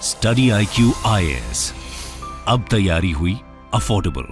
Study IQ IAS, अब तैयारी हुई अफोर्डेबल।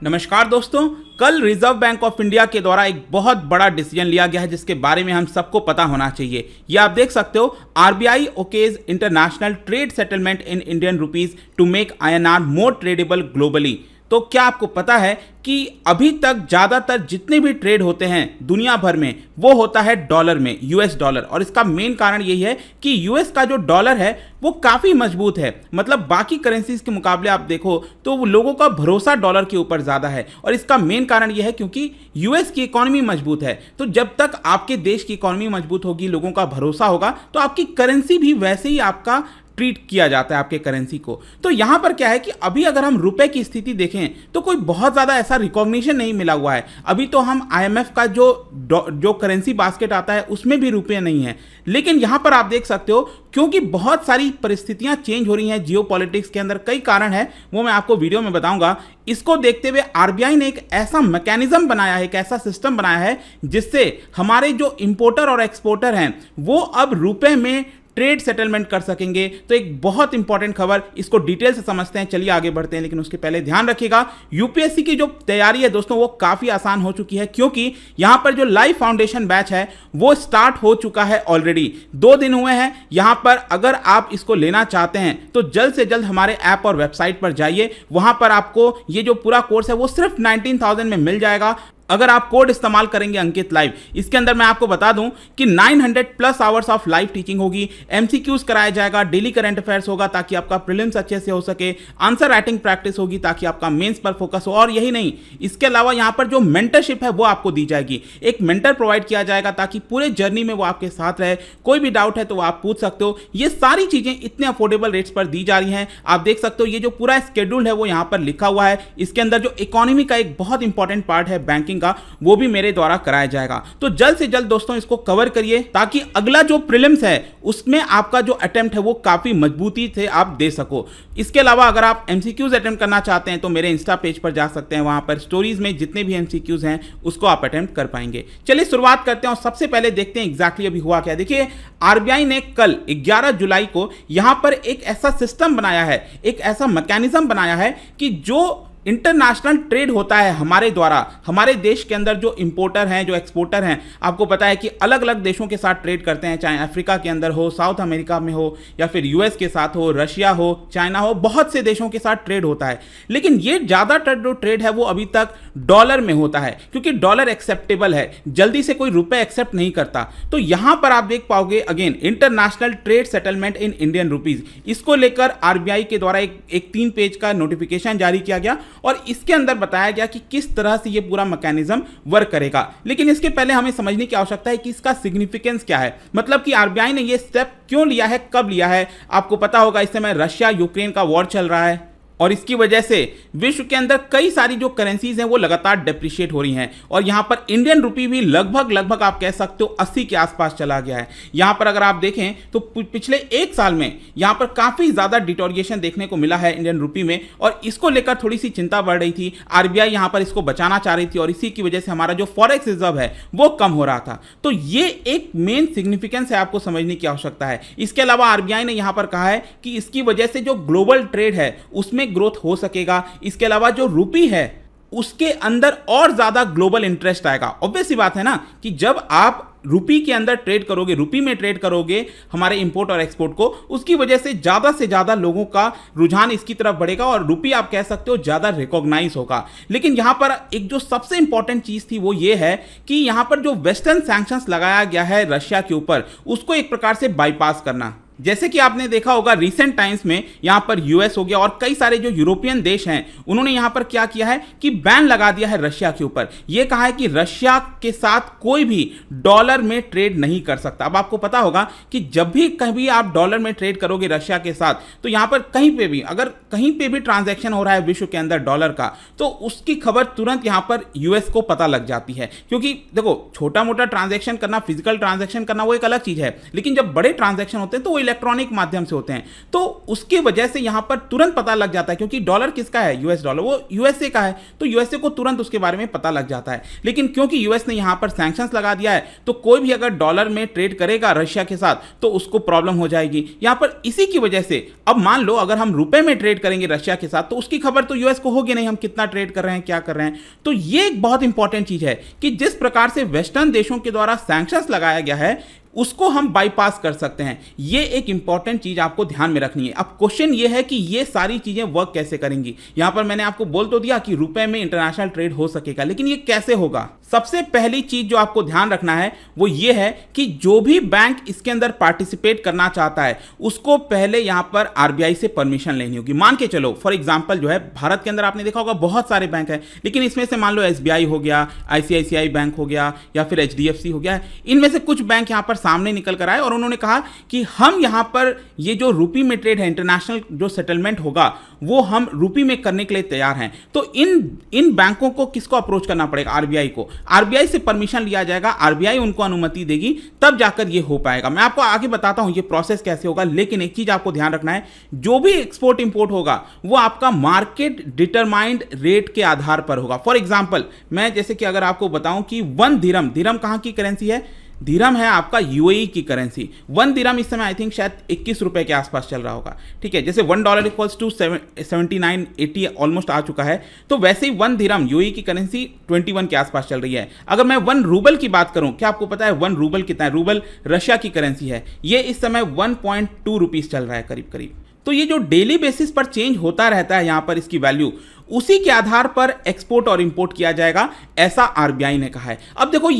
नमस्कार दोस्तों, कल रिजर्व बैंक ऑफ इंडिया के द्वारा एक बहुत बड़ा डिसीजन लिया गया है जिसके बारे में हम सबको पता होना चाहिए। ये आप देख सकते हो, RBI okays international trade settlement in Indian rupees to make INR more tradable globally. तो क्या आपको पता है कि अभी तक ज़्यादातर जितने भी ट्रेड होते हैं दुनिया भर में वो होता है डॉलर में, US डॉलर। और इसका मेन कारण यही है कि US का जो डॉलर है वो काफ़ी मजबूत है। मतलब बाकी करेंसीज के मुकाबले आप देखो तो लोगों का भरोसा डॉलर के ऊपर ज़्यादा है। और इसका मेन कारण यह है क्योंकि US की इकोनॉमी मजबूत है। तो जब तक आपके देश की इकोनॉमी मजबूत होगी, लोगों का भरोसा होगा, तो आपकी करेंसी भी वैसे ही आपका ट्रीट किया जाता है, आपके करेंसी को। तो यहां पर क्या है कि अभी अगर हम रुपए की स्थिति देखें तो कोई बहुत ज़्यादा ऐसा रिकॉग्निशन नहीं मिला हुआ है। अभी तो हम IMF का जो करेंसी बास्केट आता है उसमें भी रुपये नहीं है। लेकिन यहां पर आप देख सकते हो, क्योंकि बहुत सारी परिस्थितियां चेंज हो रही हैं जियोपॉलिटिक्स के अंदर, कई कारण है वो मैं आपको वीडियो में बताऊंगा। इसको देखते हुए RBI ने एक ऐसा मैकेनिज्म बनाया है, एक ऐसा सिस्टम बनाया है जिससे हमारे जो इंपोर्टर और एक्सपोर्टर हैं वो अब रुपए में ट्रेड सेटलमेंट कर सकेंगे। तो एक बहुत इंपॉर्टेंट खबर, इसको डिटेल से समझते हैं। चलिए आगे बढ़ते हैं, लेकिन उसके पहले ध्यान रखिएगा यूपीएससी की जो तैयारी है दोस्तों वो काफ़ी आसान हो चुकी है, क्योंकि यहां पर जो लाइव फाउंडेशन बैच है वो स्टार्ट हो चुका है ऑलरेडी। 2 दिन हुए हैं। यहां पर अगर आप इसको लेना चाहते हैं तो जल्द से जल्द हमारे ऐप और वेबसाइट पर जाइए। वहां पर आपको ये जो पूरा कोर्स है वो सिर्फ 19,000 में मिल जाएगा अगर आप कोड इस्तेमाल करेंगे अंकित लाइव। इसके अंदर मैं आपको बता दूं कि 900+ आवर्स ऑफ लाइव टीचिंग होगी, MCQs कराया जाएगा, डेली करंट अफेयर्स होगा ताकि आपका प्रीलिम्स अच्छे से हो सके, आंसर राइटिंग प्रैक्टिस होगी ताकि आपका मेंस पर फोकस हो। और यही नहीं, इसके अलावा यहां पर जो मेंटरशिप है वो आपको दी जाएगी। एक मेंटर प्रोवाइड किया जाएगा ताकि पूरे जर्नी में वो आपके साथ रहे। कोई भी डाउट है तो आप पूछ सकते हो। ये सारी चीजें इतने अफोर्डेबल रेट्स पर दी जा रही हैं। आप देख सकते हो ये जो पूरा स्केड्यूल है वो यहां पर लिखा हुआ है। इसके अंदर जो इकोनॉमी का एक बहुत इंपॉर्टेंट पार्ट है बैंकिंग का, वो भी मेरे द्वारा कराया जाएगा। तो जल्द से जल्द दोस्तों इसको कवर करिए ताकि अगला जो प्रीलिम्स है उसमें आपका जो अटेम्प्ट है वो काफी मजबूती से आप दे सको। इसके अलावा अगर आप MCQs अटेम्प्ट करना चाहते हैं तो मेरे इंस्टा पेज पर जा सकते हैं। वहां पर स्टोरीज में जितने भी MCQs हैं उसको आप अटेम्प्ट कर पाएंगे। चलिए शुरुआत करते हैं और सबसे पहले देखते हैं एग्जैक्टली अभी हुआ क्या। देखिए, RBI ने कल 11 जुलाई को यहां पर एक ऐसा सिस्टम बनाया है, एक ऐसा मैकेनिज्म बनाया है कि जो इंटरनेशनल ट्रेड होता है हमारे द्वारा, हमारे देश के अंदर जो इंपोर्टर हैं, जो एक्सपोर्टर हैं, आपको पता है कि अलग अलग देशों के साथ ट्रेड करते हैं, चाहे अफ्रीका के अंदर हो, साउथ अमेरिका में हो, या फिर US के साथ हो, रशिया हो, चाइना हो, बहुत से देशों के साथ ट्रेड होता है। लेकिन ये ज़्यादातर जो ट्रेड है वो अभी तक डॉलर में होता है, क्योंकि डॉलर एक्सेप्टेबल है, जल्दी से कोई रुपए एक्सेप्ट नहीं करता। तो यहां पर आप देख पाओगे again international trade settlement in Indian rupees, इसको लेकर RBI के द्वारा एक 3 पेज का नोटिफिकेशन जारी किया गया और इसके अंदर बताया गया कि किस तरह से ये पूरा मैकेनिज्म वर्क करेगा। लेकिन इसके पहले हमें समझने की आवश्यकता है कि इसका सिग्निफिकेंस क्या है, मतलब कि RBI ने ये स्टेप क्यों लिया है, कब लिया है। आपको पता होगा इस समय रशिया यूक्रेन का वॉर चल रहा है और इसकी वजह से विश्व के अंदर कई सारी जो करेंसीज हैं वो लगातार डेप्रिशिएट हो रही हैं। और यहां पर इंडियन रुपी भी लगभग आप कह सकते हो 80 के आसपास चला गया है। यहां पर अगर आप देखें तो पिछले 1 साल में यहां पर काफी ज्यादा डिटोरिएशन देखने को मिला है इंडियन रुपी में, और इसको लेकर थोड़ी सी चिंता बढ़ रही थी। RBI यहां पर इसको बचाना चाह रही थी और इसी की वजह से हमारा जो फॉरेक्स रिजर्व है वो कम हो रहा था। तो ये एक मेन सिग्निफिकेंस है, आपको समझने की आवश्यकता है। इसके अलावा RBI ने यहां पर कहा है कि इसकी वजह से जो ग्लोबल ट्रेड है उसमें ग्रोथ हो सकेगा। इसके अलावा जो रुपी है उसके अंदर और ज्यादा ग्लोबल इंटरेस्ट आएगा। ऑब्वियस सी बात है ना कि जब आप रुपी के अंदर ट्रेड करोगे, रुपी में ट्रेड करोगे हमारे इंपोर्ट और एक्सपोर्ट को, उसकी वजह से ज्यादा लोगों का रुझान इसकी तरफ बढ़ेगा और रुपी आप कह सकते हो ज्यादा रिकॉग्नाइज होगा। लेकिन यहां पर एक जो सबसे इंपॉर्टेंट चीज थी वो ये है कि यहां पर जो वेस्टर्न सैंक्शंस लगाया गया है रशिया के ऊपर, उसको एक प्रकार से बाईपास करना। जैसे कि आपने देखा होगा रिसेंट टाइम्स में यहां पर US हो गया और कई सारे जो यूरोपियन देश हैं उन्होंने यहां पर क्या किया है कि बैन लगा दिया है रशिया के ऊपर। यह कहा है कि रशिया के साथ कोई भी डॉलर में ट्रेड नहीं कर सकता। अब आपको पता होगा कि जब भी कभी आप डॉलर में ट्रेड करोगे रशिया के साथ, तो यहां पर कहीं पे भी अगर कहीं पे भी ट्रांजैक्शन हो रहा है विश्व के अंदर डॉलर का, तो उसकी खबर तुरंत यहां पर US को पता लग जाती है। क्योंकि देखो, छोटा मोटा ट्रांजैक्शन करना, फिजिकल ट्रांजैक्शन करना वो एक अलग चीज है, लेकिन जब बड़े ट्रांजैक्शन होते हैं तो वो इलेक्ट्रॉनिक माध्यम से होते हैं, तो उसकी वजह से यहां पर तुरंत पता लग जाता है, क्योंकि डॉलर किसका है, यूएस डॉलर, वो यूएसए का है, तो यूएसए को तुरंत उसके बारे में पता लग जाता है। लेकिन क्योंकि यूएस ने यहां पर सैंक्शंस लगा दिया है, तो कोई भी अगर डॉलर में ट्रेड करेगा रशिया के साथ तो उसको प्रॉब्लम हो जाएगी यहां पर। इसी की वजह से अब मान लो अगर हम रुपए में ट्रेड करेंगे रशिया के साथ, तो उसकी खबर तो यूएस को होगी नहीं, हम कितना ट्रेड कर रहे हैं, क्या कर रहे हैं। तो ये एक बहुत इंपॉर्टेंट चीज है कि जिस प्रकार से वेस्टर्न देशों के द्वारा सैंक्शंस लगाया गया है उसको हम बाईपास कर सकते हैं। ये एक इंपॉर्टेंट चीज आपको ध्यान में रखनी है। अब क्वेश्चन ये है कि ये सारी चीजें वर्क कैसे करेंगी। यहां पर मैंने आपको बोल तो दिया कि रुपए में इंटरनेशनल ट्रेड हो सकेगा, लेकिन ये कैसे होगा। सबसे पहली चीज जो आपको ध्यान रखना है वो ये है कि जो भी बैंक इसके अंदर पार्टिसिपेट करना चाहता है उसको पहले यहां पर आरबीआई से परमिशन लेनी होगी। मान के चलो फॉर एग्जांपल जो है भारत के अंदर आपने देखा होगा बहुत सारे बैंक हैं, लेकिन इसमें से मान लो एसबीआई हो गया, आईसीआईसीआई बैंक हो गया या फिर एचडीएफसी हो गया, इनमें से कुछ बैंक यहां पर सामने निकल कर आए और उन्होंने कहा कि हम यहां पर ये जो रुपी में ट्रेड है, इंटरनेशनल जो सेटलमेंट होगा वो हम रुपी में करने के लिए तैयार हैं। तो इन बैंकों को किसको अप्रोच करना पड़ेगा, आरबीआई को। आरबीआई से परमिशन लिया जाएगा, आरबीआई उनको अनुमति देगी, तब जाकर ये हो पाएगा। मैं आपको आगे बताता हूं ये प्रोसेस कैसे होगा, लेकिन एक चीज आपको ध्यान रखना है, जो भी एक्सपोर्ट इंपोर्ट होगा वो आपका मार्केट डिटरमाइंड रेट के आधार पर होगा। फॉर एग्जांपल मैं जैसे कि अगर आपको बताऊं कि 1 दिरहम, दिरहम कहां की करेंसी है, दिरहम है आपका यूएई की करेंसी। 1 दिरहम इस समय आई थिंक शायद 21 रुपए के आसपास चल रहा होगा, ठीक है। जैसे $1 इक्वल्स टू 79.80 ऑलमोस्ट आ चुका है, तो वैसे ही 1 दिरहम यूएई की करेंसी 21 के आसपास चल रही है। अगर मैं 1 रूबल की बात करूं, क्या आपको पता है 1 रूबल कितना है, रूबल रशिया की करेंसी है, ये इस समय 1.2 रुपीज चल रहा है करीब करीब। तो ये जो डेली बेसिस पर चेंज होता रहता है यहां पर इसकी वैल्यू, उसी के आधार पर एक्सपोर्ट और इंपोर्ट किया जाएगा, ऐसा आरबीआई ने कहा है। अब देखो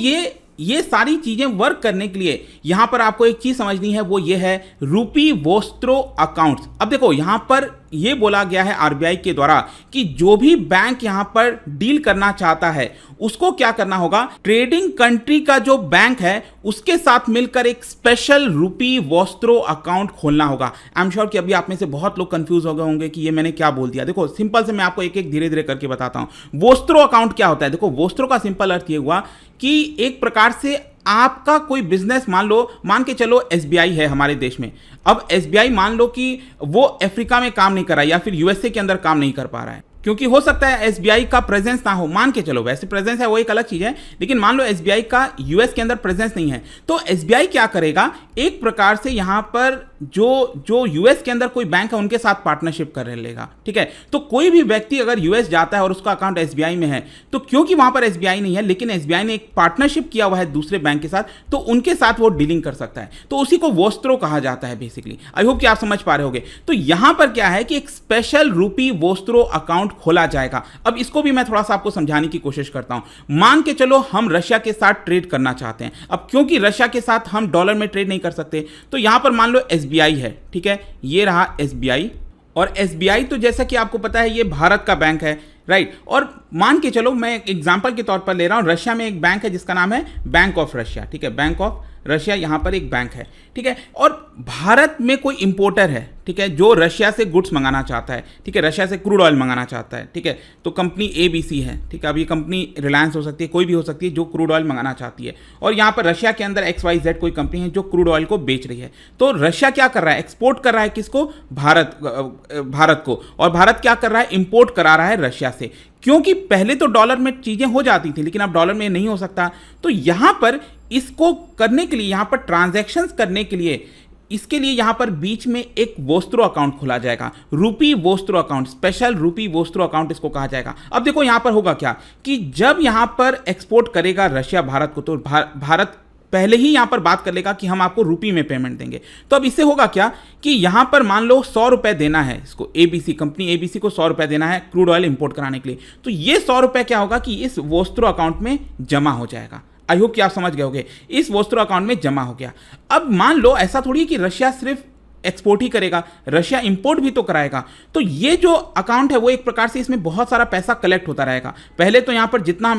ये सारी चीजें वर्क करने के लिए यहां पर आपको एक चीज समझनी है, वो ये है रूपी वोस्त्रो अकाउंट्स। अब देखो यहां पर ये बोला गया है आरबीआई के द्वारा कि जो भी बैंक यहां पर डील करना चाहता है उसको क्या करना होगा, ट्रेडिंग कंट्री का जो बैंक है उसके साथ मिलकर एक स्पेशल रूपी वोस्त्रो अकाउंट खोलना होगा। आई एम श्योर कि अभी आप में से बहुत लोग कंफ्यूज हो गए होंगे कि ये मैंने क्या बोल दिया। देखो सिंपल से मैं आपको एक एक धीरे धीरे करके बताता हूं। वोस्त्रो अकाउंट क्या होता है, देखो वोस्त्रो का सिंपल अर्थ ये हुआ कि एक प्रकार से आपका कोई बिजनेस, मान के चलो एसबीआई है हमारे देश में। अब एसबीआई मान लो कि वो अफ्रीका में काम नहीं कर रहा है या फिर यूएसए के अंदर काम नहीं कर पा रहा है, क्योंकि हो सकता है एसबीआई का प्रेजेंस ना हो। मान के चलो, वैसे प्रेजेंस है वो एक अलग चीज है, लेकिन मान लो एसबीआई का यूएस के अंदर प्रेजेंस नहीं है, तो एसबीआई क्या करेगा, एक प्रकार से यहां पर जो यूएस के अंदर कोई बैंक है उनके साथ पार्टनरशिप कर लेगा, ठीक है। तो कोई भी व्यक्ति अगर यूएस जाता है और उसका अकाउंट एसबीआई में है, तो क्योंकि वहां पर एसबीआई नहीं है लेकिन एसबीआई ने एक पार्टनरशिप किया हुआ है दूसरे बैंक के साथ, तो उनके साथ वो डीलिंग कर सकता है। तो उसी को वोस्त्रो कहा जाता है बेसिकली। आई होप कि आप समझ पा रहे होगे। तो यहां पर क्या है कि एक स्पेशल रूपी वोस्त्रो अकाउंट खोला जाएगा। अब इसको भी मैं थोड़ा सा आपको समझाने की कोशिश करता हूं। मान के चलो हम रशिया के साथ ट्रेड करना चाहते हैं। अब क्योंकि रशिया के साथ हम डॉलर में ट्रेड नहीं कर सकते, तो यहां पर मान लो एसबीआई है, ठीक है, ये रहा एसबीआई। और एसबीआई तो जैसा कि आपको पता है ये भारत का बैंक है, राइट। और मान के चलो मैं एग्जांपल के तौर पर ले रहा हूं, रशिया में एक बैंक है जिसका नाम है बैंक ऑफ रशिया, ठीक है, बैंक ऑफ रशिया यहां पर एक बैंक है, ठीक है। और भारत में कोई इंपोर्टर है, ठीक है, जो रशिया से गुड्स मंगाना चाहता है, ठीक है, रशिया से क्रूड ऑयल मंगाना चाहता है, ठीक है। तो कंपनी एबीसी है, ठीक है। अब ये कंपनी रिलायंस हो सकती है, कोई भी हो सकती है जो क्रूड ऑयल मंगाना चाहती है। और यहाँ पर रशिया के अंदर XYZ कोई कंपनी है जो क्रूड ऑयल को बेच रही है। तो रशिया क्या कर रहा है, एक्सपोर्ट कर रहा है किसको, भारत को। और भारत क्या कर रहा है, इंपोर्ट करा रहा है रशिया से, क्योंकि पहले तो डॉलर में चीजें हो जाती थी लेकिन अब डॉलर में नहीं हो सकता। तो यहां पर इसको करने के लिए, यहां पर ट्रांजैक्शंस करने के लिए, इसके लिए यहां पर बीच में एक वोस्त्रो अकाउंट खोला जाएगा, रूपी वोस्त्रो अकाउंट, स्पेशल रूपी वोस्त्रो अकाउंट इसको कहा जाएगा। अब देखो यहां पर होगा क्या कि जब यहां पर एक्सपोर्ट करेगा रशिया भारत को, तो भारत पहले ही यहां पर बात कर लेगा कि हम आपको रुपी में पेमेंट देंगे। तो अब इससे होगा क्या कि यहां पर मान लो 100 रुपए देना है इसको, एबीसी कंपनी एबीसी को 100 रुपए देना है क्रूड ऑयल इंपोर्ट कराने के लिए। तो ये 100 रुपए क्या होगा कि इस वोस्त्रो अकाउंट में जमा हो जाएगा। आई होप कि आप समझ गए होंगे, इस वोस्त्रो अकाउंट में जमा हो गया। अब मान लो ऐसा थोड़ी है कि रशिया सिर्फ एक्सपोर्ट ही करेगा, रशिया इंपोर्ट भी तो कराएगा। तो ये जो अकाउंट है वो एक प्रकार से इसमें बहुत सारा पैसा कलेक्ट होता रहेगा। पहले तो यहाँ पर जितना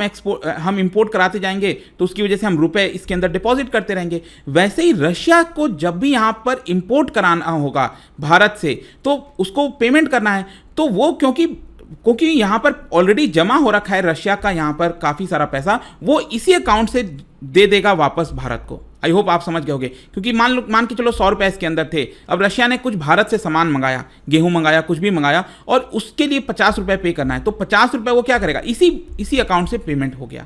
हम इंपोर्ट कराते जाएंगे तो उसकी वजह से हम रुपए इसके अंदर डिपॉजिट करते रहेंगे। वैसे ही रशिया को जब भी यहाँ पर इंपोर्ट कराना होगा भारत से, तो उसको पेमेंट करना है, तो वो क्योंकि यहाँ पर ऑलरेडी जमा हो रखा है रशिया का यहाँ पर काफ़ी सारा पैसा, वो इसी अकाउंट से दे देगा वापस भारत को। आई होप आप समझ गए होंगे, क्योंकि मान के चलो 100 रुपये इसके अंदर थे, अब रशिया ने कुछ भारत से सामान मंगाया, गेहूं मंगाया, कुछ भी मंगाया, और उसके लिए 50 रुपये पे करना है, तो 50 रुपये वो क्या करेगा, इसी अकाउंट से पेमेंट हो गया।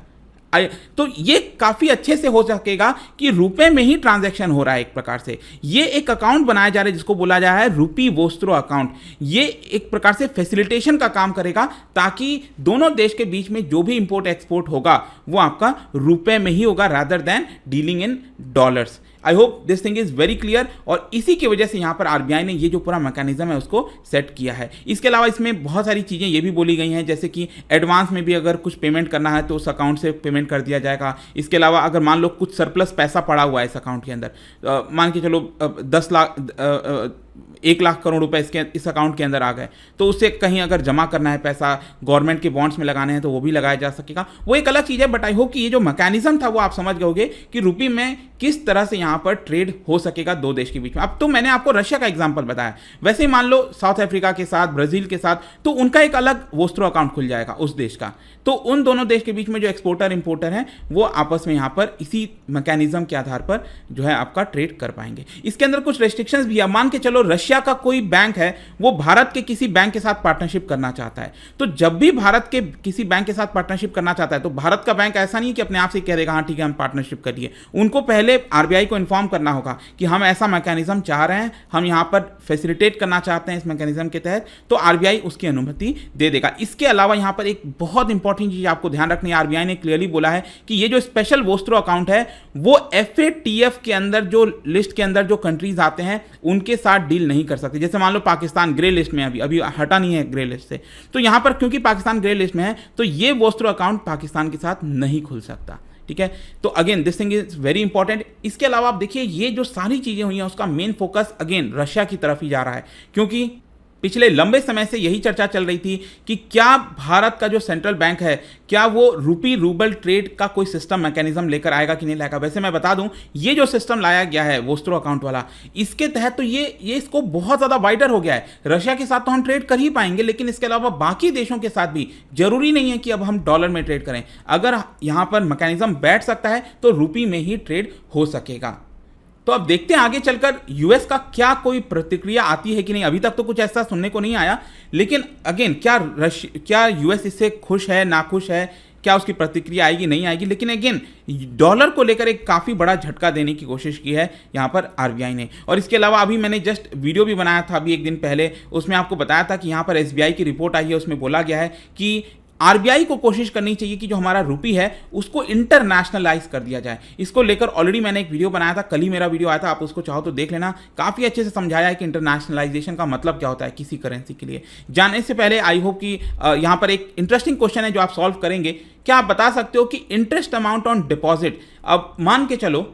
तो ये काफ़ी अच्छे से हो सकेगा कि रुपए में ही ट्रांजैक्शन हो रहा है एक प्रकार से। ये एक अकाउंट बनाया जा रहा है जिसको बोला जा रहा है रूपी वोस्त्रो अकाउंट। ये एक प्रकार से फैसिलिटेशन का काम करेगा ताकि दोनों देश के बीच में जो भी इंपोर्ट एक्सपोर्ट होगा वो आपका रुपए में ही होगा rather than dealing in dollars. I hope this thing is very clear, और इसी की वजह से यहाँ पर आरबीआई ने ये जो पूरा मैकेनिज्म है उसको सेट किया है। इसके अलावा इसमें बहुत सारी चीज़ें ये भी बोली गई हैं, जैसे कि एडवांस में भी अगर कुछ पेमेंट करना है तो उस अकाउंट से पेमेंट कर दिया जाएगा। इसके अलावा अगर मान लो कुछ सरप्लस पैसा पड़ा हुआ है इस अकाउंट के अंदर, मान के चलो 1 लाख करोड़ रुपए इस अकाउंट के अंदर आ गए, तो उससे कहीं अगर जमा करना है पैसा, गवर्नमेंट के बॉन्ड्स में लगाने हैं, तो वो भी लगाया जा सकेगा। वो एक अलग चीज़ है, बट आई होप कि ये जो मैकेनिज्म था वो आप समझ गए होंगे कि रुपये में किस तरह से यहाँ पर ट्रेड हो सकेगा दो देश के बीच में। अब तो मैंने आपको रशिया का एग्जाम्पल बताया, वैसे ही मान लो साउथ अफ्रीका के साथ, ब्राज़ील के साथ, तो उनका एक अलग वोस्त्रो अकाउंट खुल जाएगा उस देश का। तो उन दोनों देश के बीच में जो एक्सपोर्टर इंपोर्टर हैं वो आपस में यहाँ पर इसी मैकेनिज्म के आधार पर जो है आपका ट्रेड कर पाएंगे। इसके अंदर कुछ रेस्ट्रिक्शंस भी है। मान के चलो रशिया का कोई बैंक है, वो भारत के किसी बैंक के साथ पार्टनरशिप करना चाहता है, तो जब भी भारत के किसी बैंक के साथ पार्टनरशिप करना चाहता है तो भारत का बैंक ऐसा नहीं कि अपने आप से कह देगा हाँ ठीक है हम पार्टनरशिप करिए। उनको पहले आरबीआई को इन्फॉर्म करना होगा कि हम ऐसा मैकेनिज्म चाह रहे हैं, हम यहाँ पर फैसिलिटेट करना चाहते हैं इस मैकेनिज्म के तहत, तो आरबीआई उसकी अनुमति दे देगा। इसके अलावा यहाँ पर एक बहुत इंपॉर्टेंट चीज आपको ध्यान रखनी है, आरबीआई ने क्लियरली बोला है कि ये जो स्पेशल वोस्त्रो अकाउंट है वो एफएटीएफ के अंदर जो लिस्ट के अंदर जो कंट्रीज आते हैं उनके साथ डील नहीं कर सकते। जैसे मान लो पाकिस्तान ग्रे लिस्ट में, अभी हटा नहीं है ग्रे लिस्ट से, तो यहां पर क्योंकि पाकिस्तान ग्रे लिस्ट में है तो ये वोस्त्रो अकाउंट पाकिस्तान के साथ नहीं खुल सकता। ठीक है, तो again this thing is very important. इसके अलावा आप देखिए ये जो सारी चीजें हुई हैं उसका मेन फोकस अगेन रशिया की तरफ ही जा रहा है, क्योंकि पिछले लंबे समय से यही चर्चा चल रही थी कि क्या भारत का जो सेंट्रल बैंक है क्या वो रूपी रूबल ट्रेड का कोई सिस्टम मैकेनिज्म लेकर आएगा कि नहीं लाएगा। वैसे मैं बता दूं ये जो सिस्टम लाया गया है वोस्त्रो अकाउंट वाला, इसके तहत तो ये इसको बहुत ज़्यादा वाइडर हो गया है। रशिया के साथ तो हम ट्रेड कर ही पाएंगे, लेकिन इसके अलावा बाकी देशों के साथ भी जरूरी नहीं है कि अब हम डॉलर में ट्रेड करें। अगर यहाँ पर मैकेनिज्म बैठ सकता है तो रूपी में ही ट्रेड हो सकेगा। तो अब देखते हैं आगे चलकर यूएस का क्या कोई प्रतिक्रिया आती है कि नहीं। अभी तक तो कुछ ऐसा सुनने को नहीं आया, लेकिन अगेन क्या यूएस इससे खुश है, नाखुश है, क्या उसकी प्रतिक्रिया आएगी नहीं आएगी। लेकिन अगेन डॉलर को लेकर एक काफ़ी बड़ा झटका देने की कोशिश की है यहाँ पर आरबीआई ने। और इसके अलावा अभी मैंने जस्ट वीडियो भी बनाया था अभी एक दिन पहले, उसमें आपको बताया था कि यहाँ पर एसबीआई की रिपोर्ट आई है, उसमें बोला गया है कि आरबीआई को कोशिश करनी चाहिए कि जो हमारा रूपी है उसको इंटरनेशनलाइज कर दिया जाए। इसको लेकर ऑलरेडी मैंने एक वीडियो बनाया था, कल ही मेरा वीडियो आया था, आप उसको चाहो तो देख लेना। काफ़ी अच्छे से समझाया है कि इंटरनेशनलाइजेशन का मतलब क्या होता है किसी करेंसी के लिए। जानने से पहले आई होप कि यहाँ पर एक इंटरेस्टिंग क्वेश्चन है जो आप सॉल्व करेंगे। क्या आप बता सकते हो कि इंटरेस्ट अमाउंट ऑन डिपॉजिट, अब मान के चलो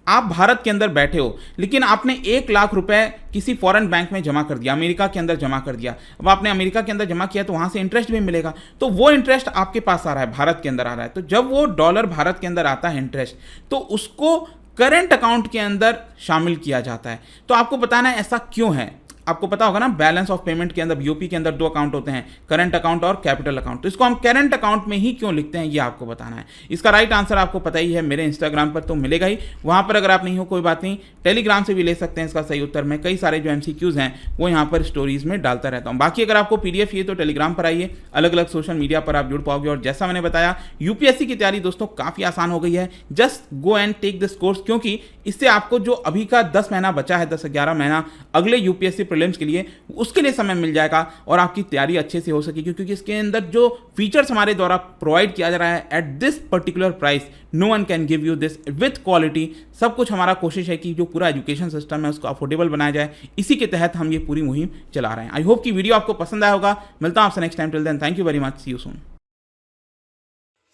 आप भारत के अंदर बैठे हो लेकिन आपने 1 लाख रुपए किसी फॉरेन बैंक में जमा कर दिया, अमेरिका के अंदर जमा कर दिया। अब आपने अमेरिका के अंदर जमा किया तो वहां से इंटरेस्ट भी मिलेगा, तो वो इंटरेस्ट आपके पास आ रहा है, भारत के अंदर आ रहा है। तो जब वो डॉलर भारत के अंदर आता है इंटरेस्ट, तो उसको करंट अकाउंट के अंदर शामिल किया जाता है। तो आपको बताना है ऐसा क्यों है। आपको पता होगा ना बैलेंस ऑफ पेमेंट के अंदर बीओपी के अंदर 2 अकाउंट होते हैं, करंट अकाउंट और कैपिटल अकाउंट। तो इसको हम करंट अकाउंट में ही क्यों लिखते हैं ये आपको बताना है। इसका राइट आंसर आपको पता ही है, मेरे इंस्टाग्राम पर तो मिलेगा ही, वहां पर अगर आप नहीं हो कोई बात नहीं, टेलीग्राम से भी ले सकते हैं इसका सही उत्तर। मैं कई सारे जो एमसीक्यूज हैं वो यहाँ पर स्टोरीज में डालता रहता हूँ। बाकी अगर आपको पीडीएफ चाहिए तो टेलीग्राम पर आइए, अलग अलग सोशल मीडिया पर आप जुड़ पाओगे। और जैसा मैंने बताया यूपीएससी की तैयारी दोस्तों काफ़ी आसान हो गई है। Just go and take this course, क्योंकि इससे आपको जो अभी का 10 महीना बचा है, 10-11 महीना अगले यूपीएससी प्रीलिम्स के लिए, उसके लिए समय मिल जाएगा और आपकी तैयारी अच्छे से हो सकेगी। क्योंकि इसके अंदर जो फीचर्स हमारे द्वारा प्रोवाइड किया जा रहा है at this particular price, no one can give you this with quality. सब कुछ हमारा कोशिश है कि जो पूरा एजुकेशन सिस्टम है उसको अफोर्डेबल बनाया जाए। इसी के तहत हम ये पूरी मुहिम चला रहे हैं। आई होप कि वीडियो आपको पसंद आया होगा। मिलता हूं आपसे next time. Till then thank you very much, see you soon.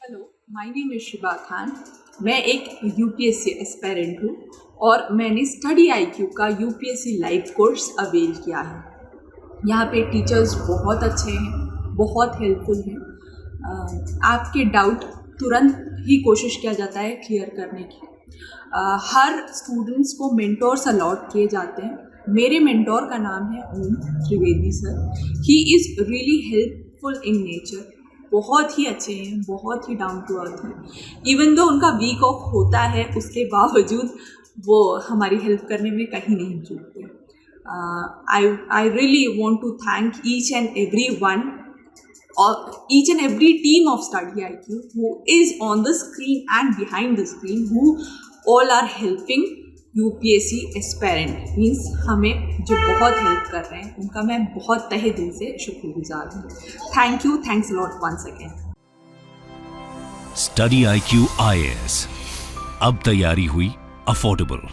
Hello, my name is Shiba Khan. मैं एक यूपीएससी एस्पायरेंट हूँ और मैंने स्टडी आईक्यू का यूपीएससी लाइव कोर्स अवेल किया है। यहाँ पे टीचर्स बहुत अच्छे हैं, बहुत हेल्पफुल हैं। आपके डाउट तुरंत ही कोशिश किया जाता है क्लियर करने की। हर स्टूडेंट्स को मेंटोर्स अलॉट किए जाते हैं। मेरे मेंटोर का नाम है Om Trivedi sir. He is really helpful in nature. बहुत ही अच्छे हैं, बहुत ही डाउन टू अर्थ हैं। इवन दो उनका वीक ऑफ होता है, उसके बावजूद वो हमारी हेल्प करने में कहीं नहीं चूकते। I really want to thank each and every one or each and every team of Study IQ who is on the screen and behind the screen, who all are helping UPSC aspirant, means हमें जो बहुत help कर रहे हैं उनका मैं बहुत तहे दिल से शुक्रगुजार हूँ। Thank you, thanks a lot once again. स्टडी IQ IAS, अब तैयारी हुई अफोर्डेबल।